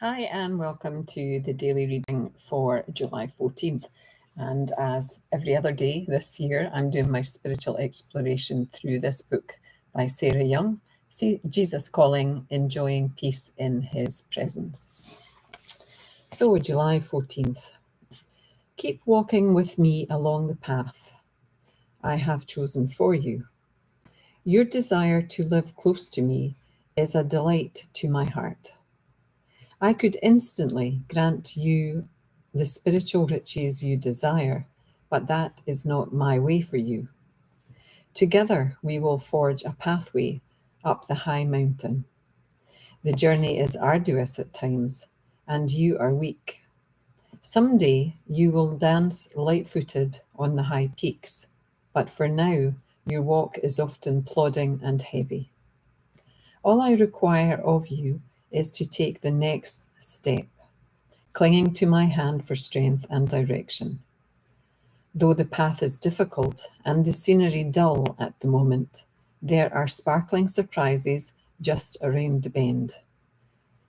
Hi, and welcome to the daily reading for July 14th. And as every other day this year, I'm doing my spiritual exploration through this book by Sarah Young, See Jesus Calling, Enjoying Peace in His Presence. So, July 14th. Keep walking with me along the path I have chosen for you. Your desire to live close to me is a delight to my heart. I could instantly grant you the spiritual riches you desire, but that is not my way for you. Together we will forge a pathway up the high mountain. The journey is arduous at times, and you are weak. Someday you will dance light-footed on the high peaks, but for now your walk is often plodding and heavy. All I require of you is to take the next step, clinging to my hand for strength and direction. Though the path is difficult and the scenery dull at the moment, there are sparkling surprises just around the bend.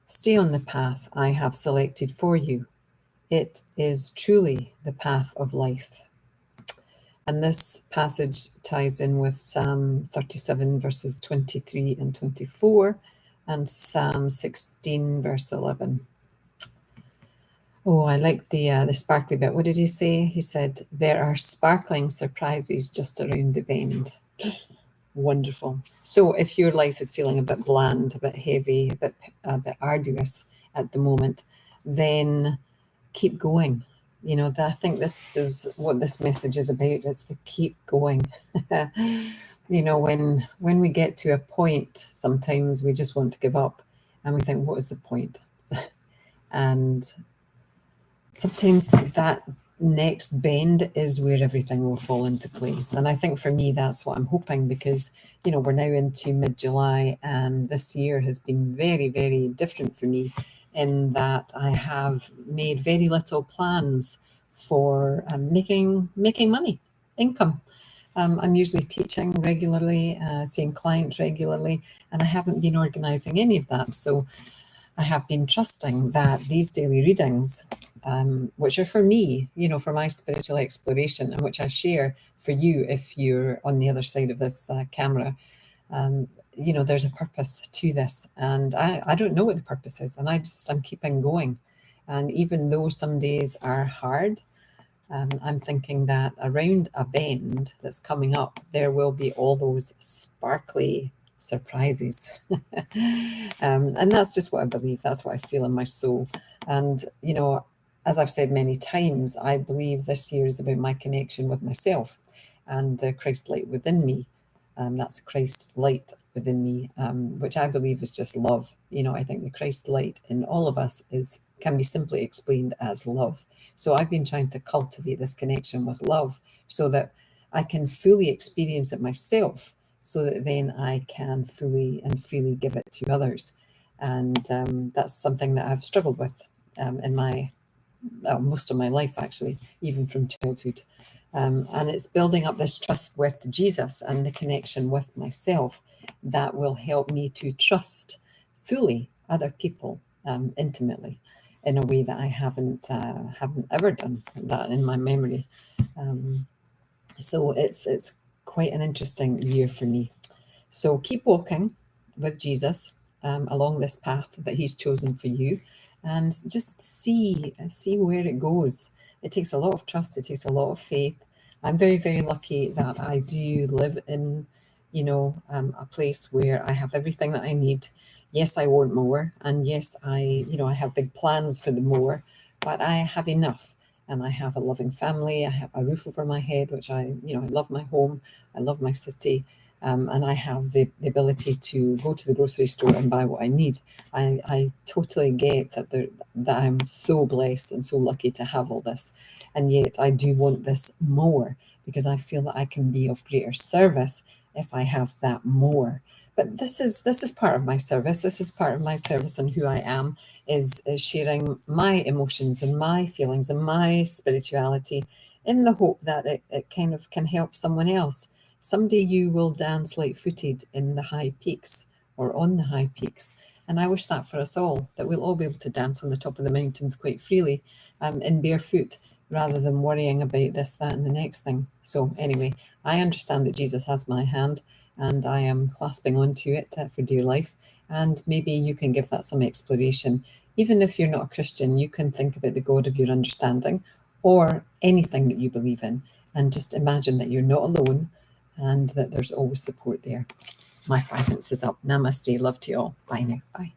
Stay on the path I have selected for you. It is truly the path of life. And this passage ties in with Psalm 37, verses 23 and 24, and Psalm 16, verse 11. Oh, I like the sparkly bit. What did he say? He said, there are sparkling surprises just around the bend. Wonderful. So if your life is feeling a bit bland, a bit heavy, a bit arduous at the moment, then keep going. You know, I think this is what this message is about. It's the keep going. You know, when we get to a point, sometimes we just want to give up and we think, what is the point? And sometimes that next bend is where everything will fall into place. And I think for me, that's what I'm hoping, because, you know, we're now into mid-July and this year has been very, very different for me in that I have made very little plans for making money, income. I'm usually teaching regularly, seeing clients regularly, and I haven't been organising any of that. So I have been trusting that these daily readings, which are for me, you know, for my spiritual exploration, and which I share for you if you're on the other side of this camera, you know, there's a purpose to this. And I don't know what the purpose is, and I'm keeping going. And even though some days are hard, I'm thinking that around a bend that's coming up, there will be all those sparkly surprises. And that's just what I believe. That's what I feel in my soul. And, you know, as I've said many times, I believe this year is about my connection with myself and the Christ light within me. That's Christ light within me, which I believe is just love. You know, I think the Christ light in all of us can be simply explained as love. So I've been trying to cultivate this connection with love so that I can fully experience it myself, so that then I can fully and freely give it to others. And that's something that I've struggled with in most of my life, actually, even from childhood. And it's building up this trust with Jesus and the connection with myself that will help me to trust fully other people intimately, in a way that I haven't ever done that in my memory. So it's quite an interesting year for me. So keep walking with Jesus along this path that He's chosen for you, and just see where it goes. It takes a lot of trust. It takes a lot of faith. I'm very, very lucky that I do live in, you know, a place where I have everything that I need. Yes, I want more, and yes, I have big plans for the more, but I have enough. And I have a loving family. I have a roof over my head, which I love my home. I love my city. And I have the ability to go to the grocery store and buy what I need. I totally get that I'm so blessed and so lucky to have all this. And yet I do want this more, because I feel that I can be of greater service if I have that more. But this is part of my service. This is part of my service, and who I am is sharing my emotions and my feelings and my spirituality, in the hope that it kind of can help someone else. Someday you will dance light-footed in the high peaks, or on the high peaks, And I wish that for us all, that we'll all be able to dance on the top of the mountains quite freely, in barefoot, rather than worrying about this, that, and the next thing. So anyway, I understand that Jesus has my hand, and I am clasping onto it for dear life. And maybe you can give that some exploration. Even if you're not a Christian, you can think about the God of your understanding, or anything that you believe in, and just imagine that you're not alone and that there's always support there. My 5 minutes is up. Namaste. Love to you all. Bye now. Bye.